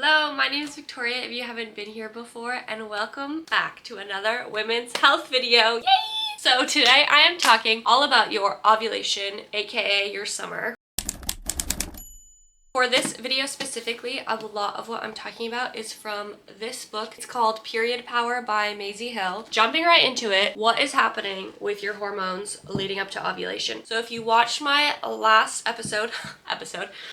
Hello, my name is Victoria if you haven't been here before, and welcome back to another women's health video. Yay! So today I am talking all about your ovulation, aka your summer. For this video specifically, a lot of what I'm talking about is from this book. It's called Period Power by Maisie Hill. Jumping right into it, what is happening with your hormones leading up to ovulation? So if you watched my last episode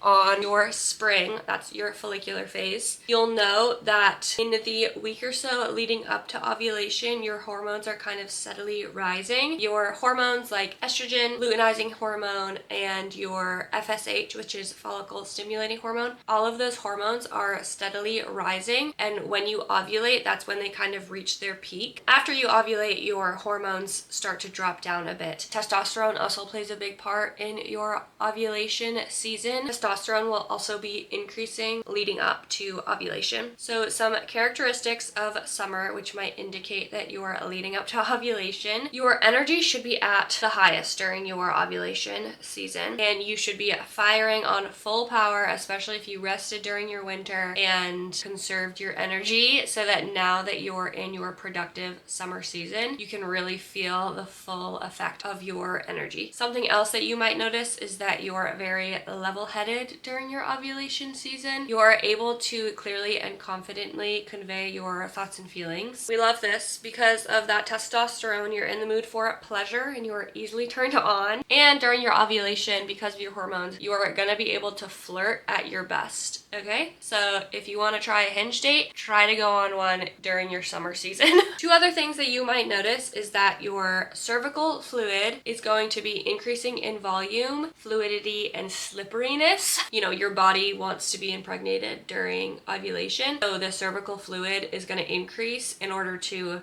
on your spring, that's your follicular phase, you'll know that in the week or so leading up to ovulation, your hormones are kind of steadily rising. Your hormones like estrogen, luteinizing hormone, and your FSH, which is follicle stimulating hormone, all of those hormones are steadily rising, and when you ovulate, that's when they kind of reach their peak. After you ovulate, your hormones start to drop down a bit. Testosterone also plays a big part in your ovulation season. Testosterone will also be increasing leading up to ovulation. So some characteristics of summer which might indicate that you are leading up to ovulation: your energy should be at the highest during your ovulation season, and you should be firing on full power, especially if you rested during your winter and conserved your energy, so that now that you're in your productive summer season, you can really feel the full effect of your energy. Something else that you might notice is that you're very level-headed during your ovulation season. You are able to clearly and confidently convey your thoughts and feelings. We love this because of that testosterone. You're in the mood for pleasure and you're easily turned on. And during your ovulation, because of your hormones, you are going to be able to flirt at your best. Okay, so if you want to try a hinge date, try to go on one during your summer season. Two other things that you might notice is that your cervical fluid is going to be increasing in volume, fluidity, and slipperiness. You know, your body wants to be impregnated during ovulation, so the cervical fluid is going to increase in order to,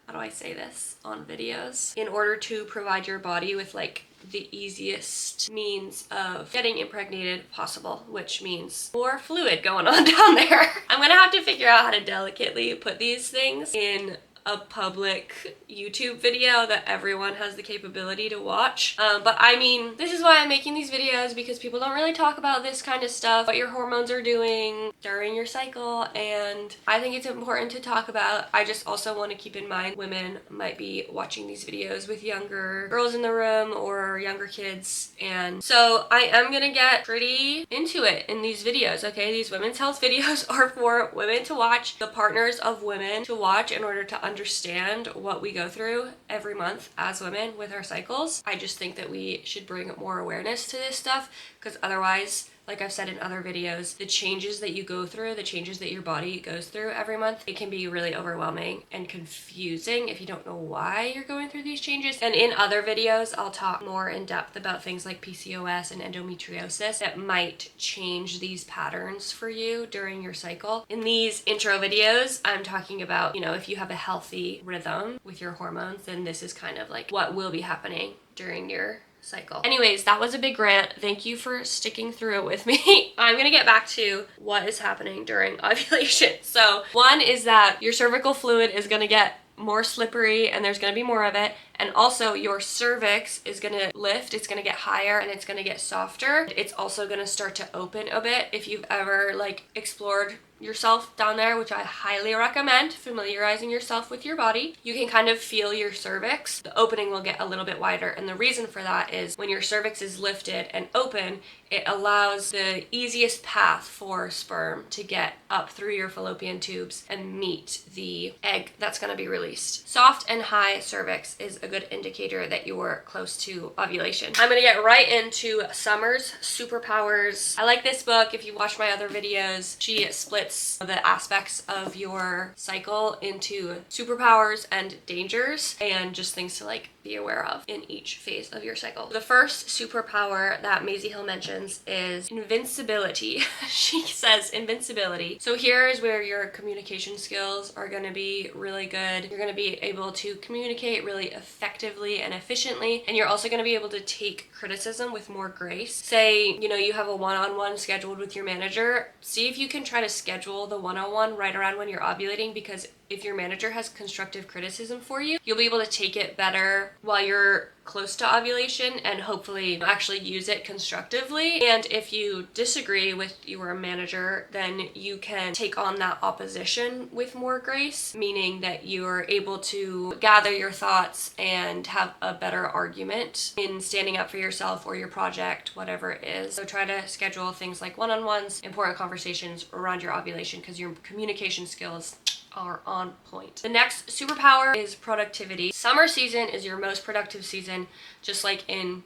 how do I say this on videos? In order to provide your body with like the easiest means of getting impregnated possible, which means more fluid going on down there. I'm gonna have to figure out how to delicately put these things in a public YouTube video that everyone has the capability to watch. But I mean, this is why I'm making these videos, because people don't really talk about this kind of stuff, what your hormones are doing during your cycle, and I think it's important to talk about. I just also want to keep in mind women might be watching these videos with younger girls in the room or younger kids, and so I am gonna get pretty into it in these videos, okay? These women's health videos are for women to watch, the partners of women to watch, in order to understand what we go through every month as women with our cycles. I just think that we should bring more awareness to this stuff, because otherwise, like I've said in other videos, the changes that you go through, the changes that your body goes through every month, it can be really overwhelming and confusing if you don't know why you're going through these changes. And in other videos, I'll talk more in depth about things like PCOS and endometriosis that might change these patterns for you during your cycle. In these intro videos, I'm talking about, you know, if you have a healthy rhythm with your hormones, then this is kind of like what will be happening during your cycle. Anyways, that was a big rant. Thank you for sticking through it with me. I'm gonna get back to what is happening during ovulation. So one is that your cervical fluid is gonna get more slippery and there's gonna be more of it, and also your cervix is gonna lift, it's gonna get higher, and it's gonna get softer. It's also gonna start to open a bit. If you've ever like explored yourself down there, which I highly recommend, familiarizing yourself with your body, you can kind of feel your cervix. The opening will get a little bit wider, and the reason for that is when your cervix is lifted and open, it allows the easiest path for sperm to get up through your fallopian tubes and meet the egg that's going to be released. Soft and high cervix is a good indicator that you're close to ovulation. I'm going to get right into summer's superpowers. I like this book. If you watch my other videos, she splits the aspects of your cycle into superpowers and dangers, and just things to like be aware of in each phase of your cycle. The first superpower that Maisie Hill mentions is invincibility. She says invincibility. So here is where your communication skills are going to be really good. You're going to be able to communicate really effectively and efficiently, and you're also going to be able to take criticism with more grace. Say, you know, you have a one-on-one scheduled with your manager. See if you can try to schedule the one-on-one right around when you're ovulating, because if your manager has constructive criticism for you, you'll be able to take it better while you're close to ovulation and hopefully actually use it constructively. And if you disagree with your manager, then you can take on that opposition with more grace, meaning that you're able to gather your thoughts and have a better argument in standing up for yourself or your project, whatever it is. So try to schedule things like one-on-ones, important conversations around your ovulation, because your communication skills are on point. The next superpower is productivity. Summer season is your most productive season, just like in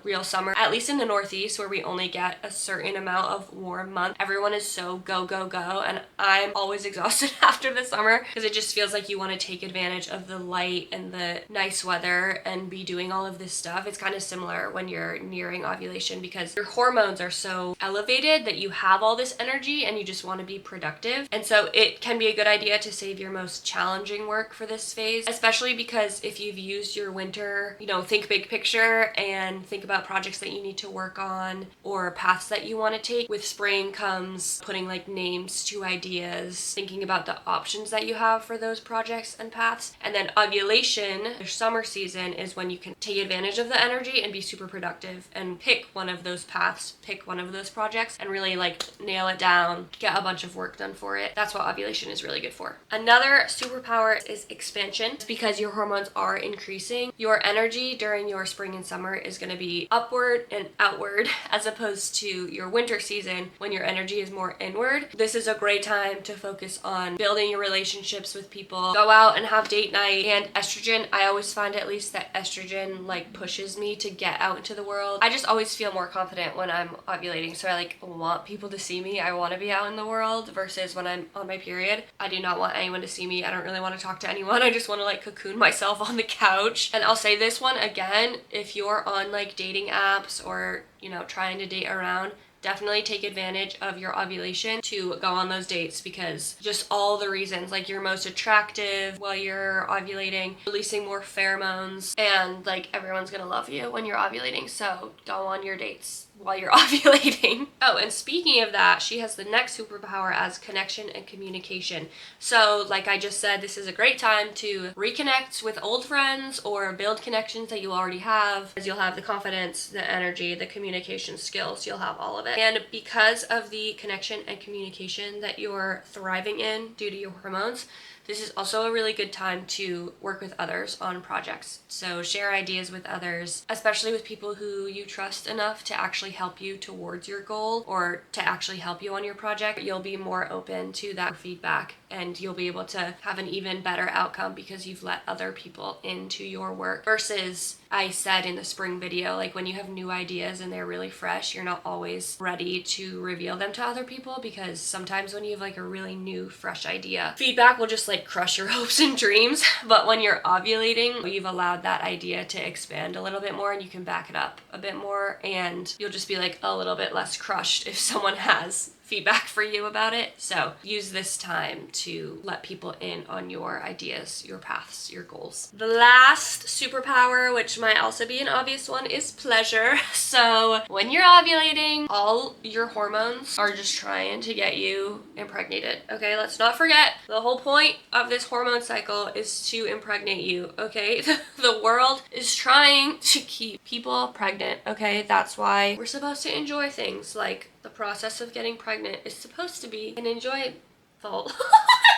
real summer. At least in the Northeast, where we only get a certain amount of warm month, everyone is so go, go, go, and I'm always exhausted after the summer because it just feels like you want to take advantage of the light and the nice weather and be doing all of this stuff. It's kind of similar when you're nearing ovulation because your hormones are so elevated that you have all this energy and you just want to be productive. And so it can be a good idea to save your most challenging work for this phase, especially because if you've used your winter, think big picture and think about projects that you need to work on or paths that you want to take. With spring comes putting like names to ideas, thinking about the options that you have for those projects and paths. And then ovulation, the summer season, is when you can take advantage of the energy and be super productive and pick one of those paths, pick one of those projects, and really like nail it down, get a bunch of work done for it. That's what ovulation is really good for. Another superpower is expansion. It's because your hormones are increasing. Your energy during your spring and summer is going to be upward and outward, as opposed to your winter season when your energy is more inward. This is a great time to focus on building your relationships with people, go out and have date night. And estrogen, I always find at least that estrogen like pushes me to get out into the world. I just always feel more confident when I'm ovulating, so I like want people to see me. I want to be out in the world versus when I'm on my period. I do not want anyone to see me. I don't really want to talk to anyone. I just want to like cocoon myself on the couch. And I'll say this one again, if you're on like dating apps or trying to date around, definitely take advantage of your ovulation to go on those dates, because just all the reasons, like you're most attractive while you're ovulating, releasing more pheromones, and like everyone's gonna love you when you're ovulating. So go on your dates while you're ovulating. Oh, and speaking of that, she has the next superpower as connection and communication. So like I just said, this is a great time to reconnect with old friends or build connections that you already have, as you'll have the confidence, the energy, the communication skills, you'll have all of it. And because of the connection and communication that you're thriving in due to your hormones, this is also a really good time to work with others on projects. So share ideas with others, especially with people who you trust enough to actually help you towards your goal or to actually help you on your project. You'll be more open to that feedback and you'll be able to have an even better outcome because you've let other people into your work. Versus, I said in the spring video, like when you have new ideas and they're really fresh, you're not always ready to reveal them to other people, because sometimes when you have like a really new, fresh idea, feedback will just like crush your hopes and dreams. But when you're ovulating, you've allowed that idea to expand a little bit more and you can back it up a bit more, and you'll just be like a little bit less crushed if someone has feedback for you about it. So use this time to let people in on your ideas, your paths, your goals. The last superpower, which might also be an obvious one, is pleasure. So when you're ovulating, all your hormones are just trying to get you impregnated. Okay, let's not forget, the whole point of this hormone cycle is to impregnate you. Okay, the world is trying to keep people pregnant. Okay, that's why we're supposed to enjoy things like the process of getting pregnant is supposed to be an enjoyable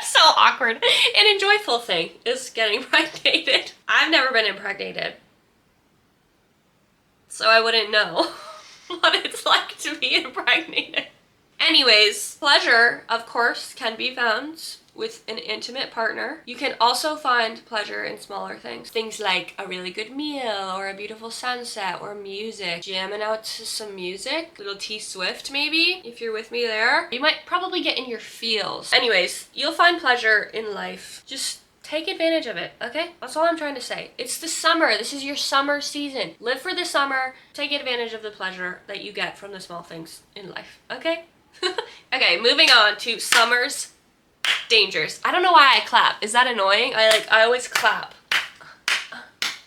so awkward. An enjoyable thing is getting impregnated. I've never been impregnated, so I wouldn't know what it's like to be impregnated. Anyways, pleasure, of course, can be found with an intimate partner. You can also find pleasure in smaller things. Things like a really good meal or a beautiful sunset or music. Jamming out to some music. Little T Swift maybe, if you're with me there. You might probably get in your feels. Anyways, you'll find pleasure in life. Just take advantage of it, okay? That's all I'm trying to say. It's the summer. This is your summer season. Live for the summer. Take advantage of the pleasure that you get from the small things in life, okay? Okay, moving on to summer's dangers. I don't know why I clap. Is that annoying? I always clap.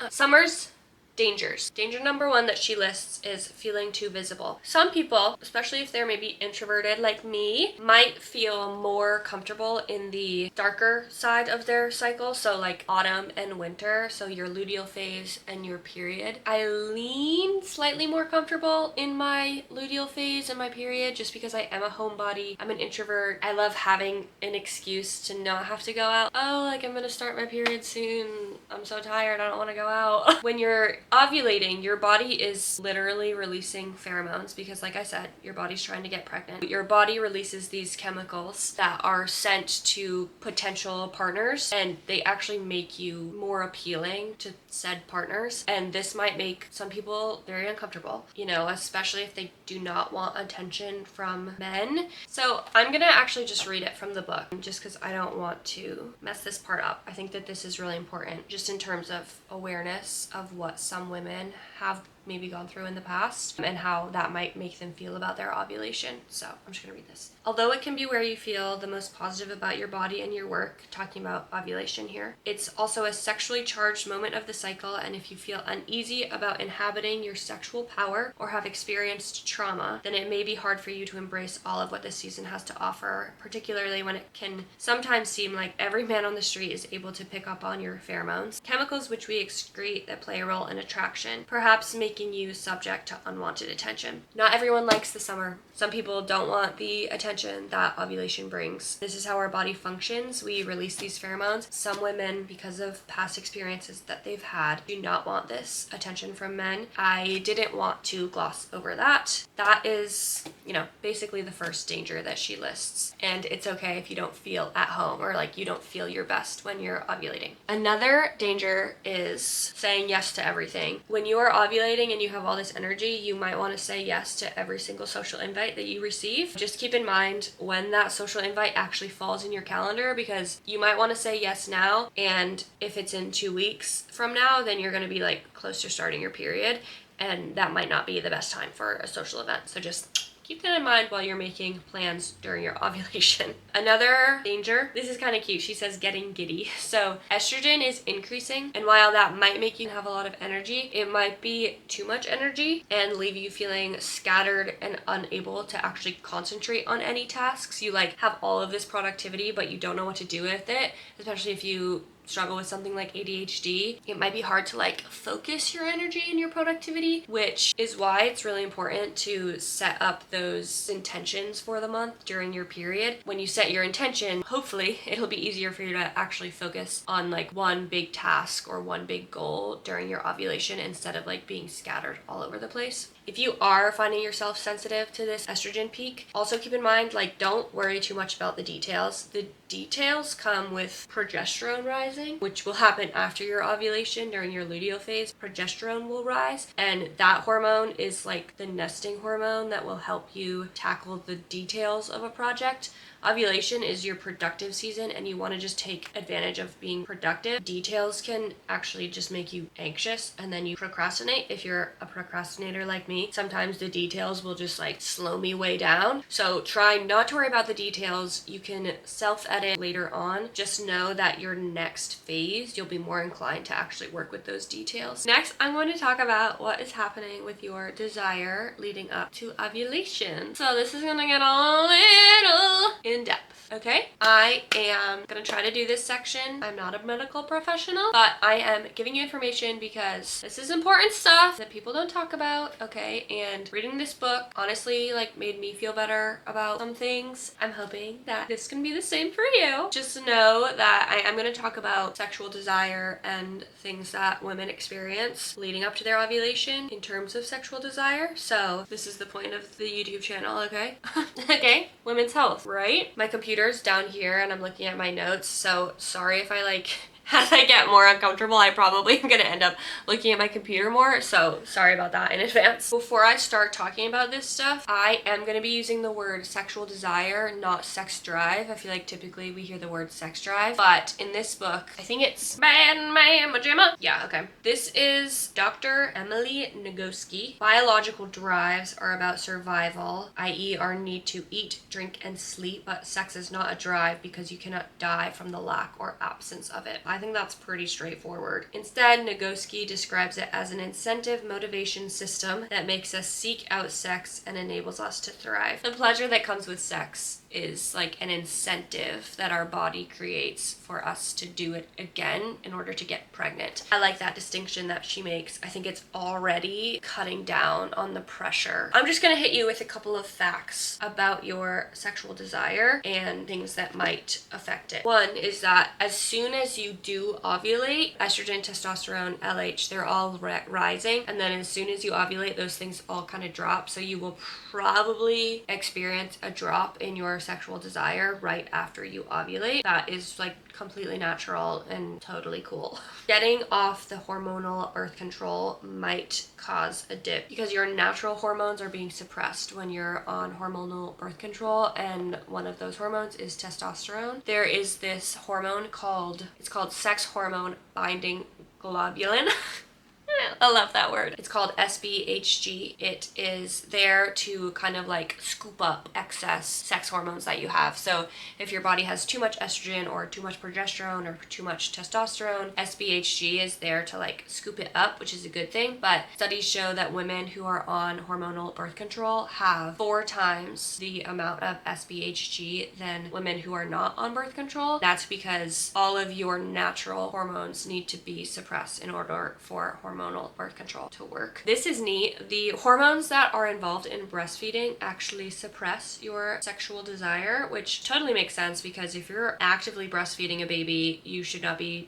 Summer's Dangers. Danger number one that she lists is feeling too visible. Some people, especially if they're maybe introverted like me, might feel more comfortable in the darker side of their cycle. So like autumn and winter, so your luteal phase and your period. I lean slightly more comfortable in my luteal phase and my period just because I am a homebody. I'm an introvert. I love having an excuse to not have to go out. Oh, like I'm gonna start my period soon. I'm so tired. I don't want to go out. When you're ovulating, your body is literally releasing pheromones because, like I said, your body's trying to get pregnant. Your body releases these chemicals that are sent to potential partners, and they actually make you more appealing to said partners. And this might make some people very uncomfortable, you know, especially if they do not want attention from men. So I'm gonna actually just read it from the book just because I don't want to mess this part up. I think that this is really important just in terms of awareness of what some women have maybe gone through in the past and how that might make them feel about their ovulation. So I'm just gonna read this. Although it can be where you feel the most positive about your body and your work, talking about ovulation here, it's also a sexually charged moment of the cycle, and if you feel uneasy about inhabiting your sexual power or have experienced trauma, then it may be hard for you to embrace all of what this season has to offer, particularly when it can sometimes seem like every man on the street is able to pick up on your pheromones, chemicals which we excrete that play a role in attraction, perhaps making you subject to unwanted attention. Not everyone likes the summer. Some people don't want the attention that ovulation brings. This is how our body functions. We release these pheromones. Some women, because of past experiences that they've had, do not want this attention from men. I didn't want to gloss over that. That is, you know, basically the first danger that she lists. And it's okay if you don't feel at home or like you don't feel your best when you're ovulating. Another danger is saying yes to everything. When you are ovulating and you have all this energy, you might want to say yes to every single social invite that you receive. Just keep in mind when that social invite actually falls in your calendar, because you might want to say yes now, and if it's in 2 weeks from now, then you're going to be like close to starting your period, and that might not be the best time for a social event. So just keep that in mind while you're making plans during your ovulation. Another danger, this is kind of cute. She says getting giddy. So estrogen is increasing, and while that might make you have a lot of energy, it might be too much energy and leave you feeling scattered and unable to actually concentrate on any tasks. You like have all of this productivity, but you don't know what to do with it, especially if you struggle with something like ADHD. It might be hard to like focus your energy and your productivity, which is why it's really important to set up those intentions for the month during your period. When you set your intention, hopefully it'll be easier for you to actually focus on like one big task or one big goal during your ovulation instead of like being scattered all over the place. If you are finding yourself sensitive to this estrogen peak, also keep in mind, like, don't worry too much about the details. The details come with progesterone rising, which will happen after your ovulation during your luteal phase. Progesterone will rise, and that hormone is like the nesting hormone that will help you tackle the details of a project. Ovulation is your productive season, and you want to just take advantage of being productive. Details can actually just make you anxious, and then you procrastinate. If you're a procrastinator like me, sometimes the details will just like slow me way down. So try not to worry about the details. You can self-edit later on. Just know that your next phase, you'll be more inclined to actually work with those details. Next, I'm going to talk about what is happening with your desire leading up to ovulation. So this is gonna get a little in depth, okay? I am gonna try to do this section. I'm not a medical professional, but I am giving you information because this is important stuff that people don't talk about, okay? And reading this book honestly like made me feel better about some things. I'm hoping that this can be the same for you. Just know that I am gonna talk about sexual desire and things that women experience leading up to their ovulation in terms of sexual desire. So this is the point of the YouTube channel, okay? Okay, women's health, right? My computer's down here and I'm looking at my notes, so sorry if I like as I get more uncomfortable, I probably am gonna end up looking at my computer more, so sorry about that in advance. Before I start talking about this stuff, I am gonna be using the word sexual desire, not sex drive. I feel like typically we hear the word sex drive, but in this book, I think it's Bad Man Pajama. Yeah, okay. This is Dr. Emily Nagoski. Biological drives are about survival, i.e. our need to eat, drink, and sleep, but sex is not a drive because you cannot die from the lack or absence of it. I think that's pretty straightforward. Instead, Nagoski describes it as an incentive motivation system that makes us seek out sex and enables us to thrive. The pleasure that comes with sex is like an incentive that our body creates for us to do it again in order to get pregnant. I like that distinction that she makes. I think it's already cutting down on the pressure. I'm just gonna hit you with a couple of facts about your sexual desire and things that might affect it. One is that as soon as you do ovulate, estrogen, testosterone, LH, they're all rising, and then as soon as you ovulate, those things all kind of drop. So you will probably experience a drop in your sexual desire right after you ovulate. That is like completely natural and totally cool. Getting off the hormonal birth control might cause a dip because your natural hormones are being suppressed when you're on hormonal birth control, and one of those hormones is testosterone. There is this hormone called sex hormone binding globulin. I love that word. It's called SBHG. It is there to kind of like scoop up excess sex hormones that you have. So if your body has too much estrogen or too much progesterone or too much testosterone, SBHG is there to like scoop it up, which is a good thing. But studies show that women who are on hormonal birth control have 4 times the amount of SBHG than women who are not on birth control. That's because all of your natural hormones need to be suppressed in order for hormonal birth control to work. This is neat. The hormones that are involved in breastfeeding actually suppress your sexual desire, which totally makes sense because if you're actively breastfeeding a baby, you shouldn't be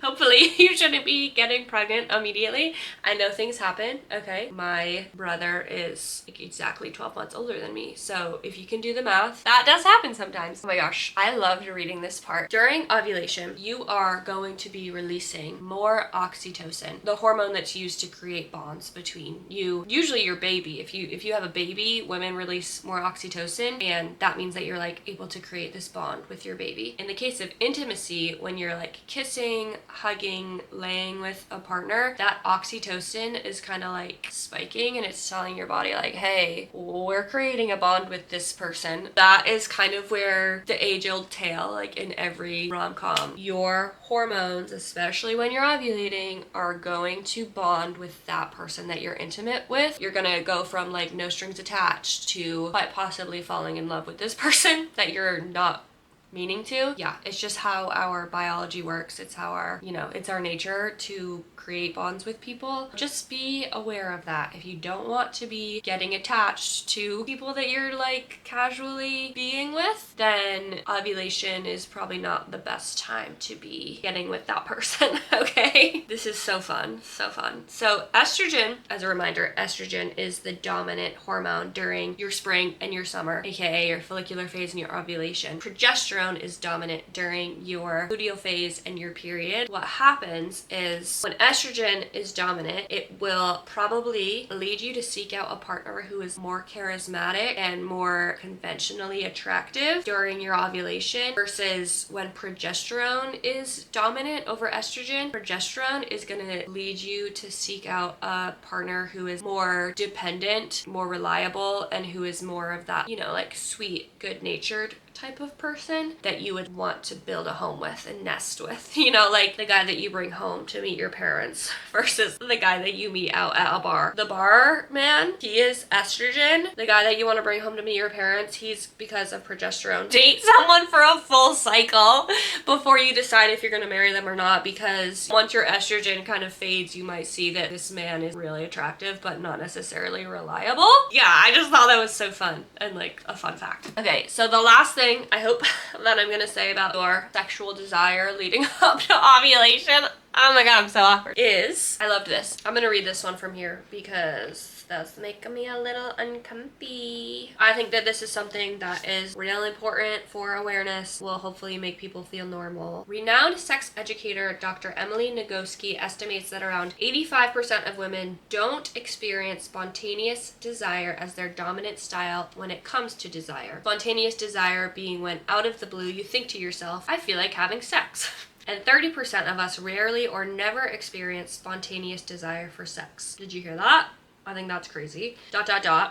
getting pregnant immediately. I know things happen, okay? My brother is like exactly 12 months older than me, so if you can do the math, that does happen sometimes. Oh my gosh, I loved reading this part. During ovulation, you are going to be releasing more oxytocin, the hormone that's used to create bonds between you, usually your baby. If you have a baby, women release more oxytocin, and that means that you're like able to create this bond with your baby. In the case of intimacy, when you're like kissing, hugging, laying with a partner, that oxytocin is kind of like spiking and it's telling your body like, hey, we're creating a bond with this person. That is kind of where the age-old tale, like in every rom-com, your hormones, especially when you're ovulating, are going to bond with that person that you're intimate with. You're gonna go from like no strings attached to quite possibly falling in love with this person that you're not meaning to. Yeah, it's just how our biology works. It's how our, it's our nature to create bonds with people. Just be aware of that. If you don't want to be getting attached to people that you're like casually being with, then ovulation is probably not the best time to be getting with that person, okay? This is so fun, so fun. So estrogen, as a reminder, estrogen is the dominant hormone during your spring and your summer, aka your follicular phase and your ovulation. Progesterone is dominant during your luteal phase and your period. What happens is when estrogen is dominant, it will probably lead you to seek out a partner who is more charismatic and more conventionally attractive during your ovulation, versus when progesterone is dominant over estrogen. Progesterone is going to lead you to seek out a partner who is more dependent, more reliable, and who is more of that, like sweet, good-natured type of person that you would want to build a home with and nest with. Like the guy that you bring home to meet your parents versus the guy that you meet out at a bar. The bar man, he is estrogen. The guy that you want to bring home to meet your parents, he's because of progesterone. Date someone for a full cycle before you decide if you're going to marry them or not, because once your estrogen kind of fades, you might see that this man is really attractive but not necessarily reliable. Yeah, I just thought that was so fun and like a fun fact. Okay, so the last thing I hope that I'm gonna say about your sexual desire leading up to ovulation, oh my god, I'm so awkward, is, I loved this. I'm gonna read this one from here because that's making me a little uncomfy. I think that this is something that is really important for awareness, will hopefully make people feel normal. Renowned sex educator Dr. Emily Nagoski estimates that around 85% of women don't experience spontaneous desire as their dominant style when it comes to desire. Spontaneous desire being when out of the blue you think to yourself, I feel like having sex. And 30% of us rarely or never experience spontaneous desire for sex. Did you hear that? I think that's crazy. ...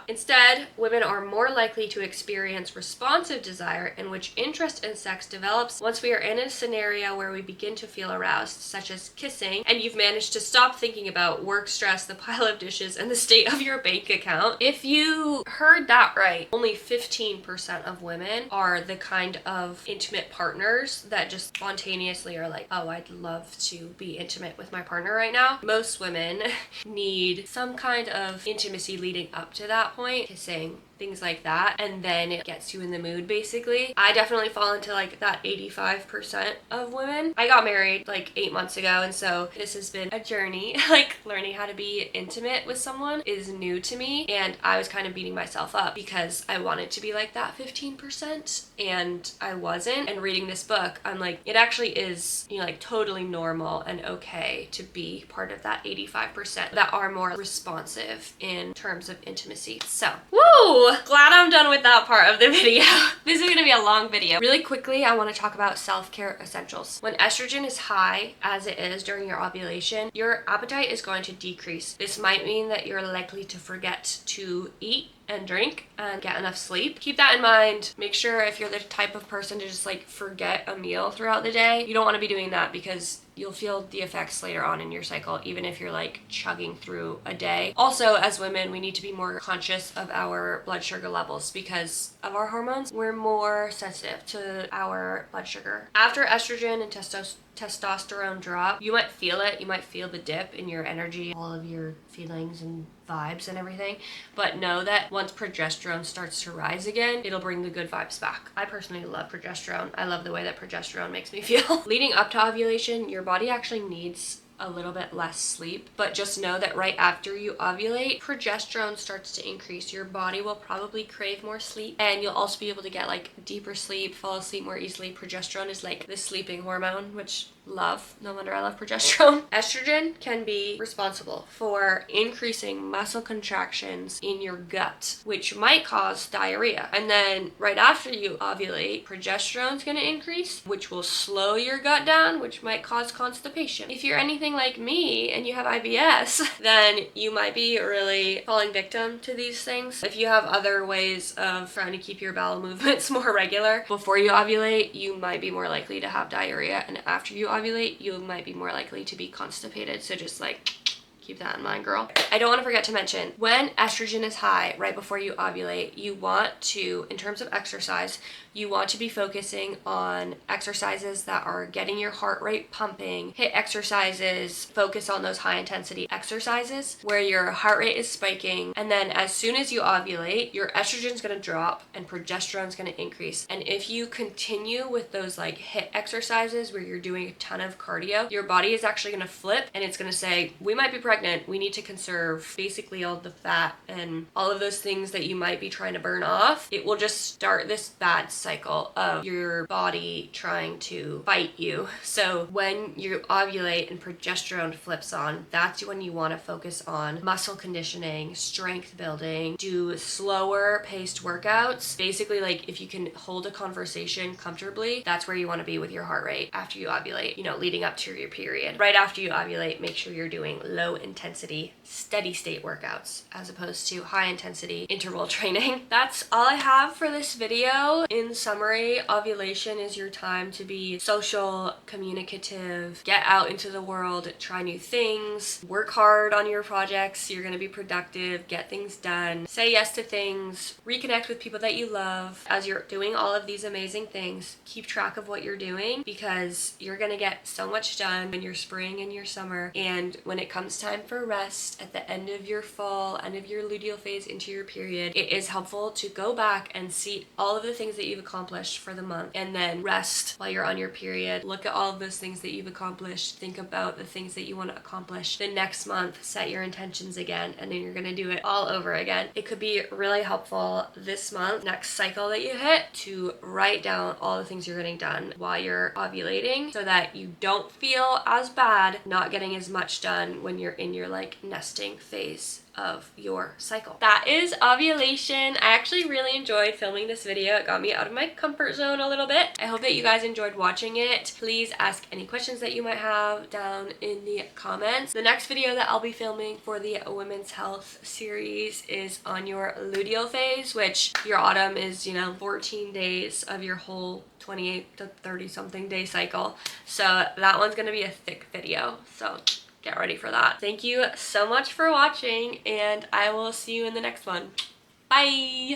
Instead, women are more likely to experience responsive desire, in which interest in sex develops once we are in a scenario where we begin to feel aroused, such as kissing, and you've managed to stop thinking about work stress, the pile of dishes, and the state of your bank account. If you heard that right, only 15% of women are the kind of intimate partners that just spontaneously are like, oh, I'd love to be intimate with my partner right now. Most women need some kind of intimacy leading up to that point, kissing, things like that, and then it gets you in the mood basically. I definitely fall into like that 85% of women. I got married like 8 months ago, and so this has been a journey. Like learning how to be intimate with someone is new to me, and I was kind of beating myself up because I wanted to be like that 15% and I wasn't. And reading this book, I'm like, it actually is, you know, like totally normal and okay to be part of that 85% that are more responsive in terms of intimacy. So, woo! Glad I'm done with that part of the video. This is gonna be a long video. Really quickly, I want to talk about self-care essentials. When estrogen is high, as it is during your ovulation, your appetite is going to decrease. This might mean that you're likely to forget to eat and drink and get enough sleep. Keep that in mind. Make sure if you're the type of person to just like forget a meal throughout the day, you don't want to be doing that because you'll feel the effects later on in your cycle, even if you're like chugging through a day. Also, as women, we need to be more conscious of our blood sugar levels because of our hormones. We're more sensitive to our blood sugar. After estrogen and testosterone drop, you might feel it. You might feel the dip in your energy, all of your feelings and vibes and everything, but know that once progesterone starts to rise again, it'll bring the good vibes back. I personally love progesterone. I love the way that progesterone makes me feel. Leading up to ovulation, your body actually needs a little bit less sleep, but just know that right after you ovulate, progesterone starts to increase. Your body will probably crave more sleep, and you'll also be able to get like deeper sleep, fall asleep more easily. Progesterone is like the sleeping hormone, which love. No wonder I love progesterone. Estrogen can be responsible for increasing muscle contractions in your gut, which might cause diarrhea. And then right after you ovulate, progesterone is going to increase, which will slow your gut down, which might cause constipation. If you're anything like me and you have IBS, then you might be really falling victim to these things. If you have other ways of trying to keep your bowel movements more regular before you ovulate, you might be more likely to have diarrhea, and after you ovulate, you might be more likely to be constipated. So just like keep that in mind, girl. I don't want to forget to mention, when estrogen is high right before you ovulate, you want to, in terms of exercise, you want to be focusing on exercises that are getting your heart rate pumping. HIIT exercises, focus on those high intensity exercises where your heart rate is spiking, and then as soon as you ovulate, your estrogen is going to drop and progesterone is going to increase. And if you continue with those like HIIT exercises where you're doing a ton of cardio, your body is actually going to flip and it's going to say, we might be pregnant, we need to conserve basically all the fat and all of those things that you might be trying to burn off. It will just start this bad cycle of your body trying to fight you. So when you ovulate and progesterone flips on, that's when you want to focus on muscle conditioning, strength building, do slower paced workouts. Basically, like if you can hold a conversation comfortably, that's where you want to be with your heart rate after you ovulate, you know, leading up to your period. Right after you ovulate, make sure you're doing low intensity, steady state workouts as opposed to high intensity interval training. That's all I have for this video. In summary, ovulation is your time to be social, communicative, get out into the world, try new things, work hard on your projects. You're going to be productive, get things done, say yes to things, reconnect with people that you love. As you're doing all of these amazing things, keep track of what you're doing because you're going to get so much done in your spring and your summer. And when it comes time for rest at the end of your fall, end of your luteal phase into your period, it is helpful to go back and see all of the things that you've accomplished for the month and then rest while you're on your period. Look at all of those things that you've accomplished. Think about the things that you want to accomplish the next month. Set your intentions again, and then you're going to do it all over again. It could be really helpful this month, next cycle that you hit, to write down all the things you're getting done while you're ovulating so that you don't feel as bad not getting as much done when you're in your like nesting phase of your cycle. That is ovulation. I actually really enjoyed filming this video. It got me out of my comfort zone a little bit. I hope that you guys enjoyed watching it. Please ask any questions that you might have down in the comments. The next video that I'll be filming for the women's health series is on your luteal phase, which your autumn is, 14 days of your whole 28 to 30 something day cycle. So that one's gonna be a thick video. So get ready for that. Thank you so much for watching, and I will see you in the next one. Bye!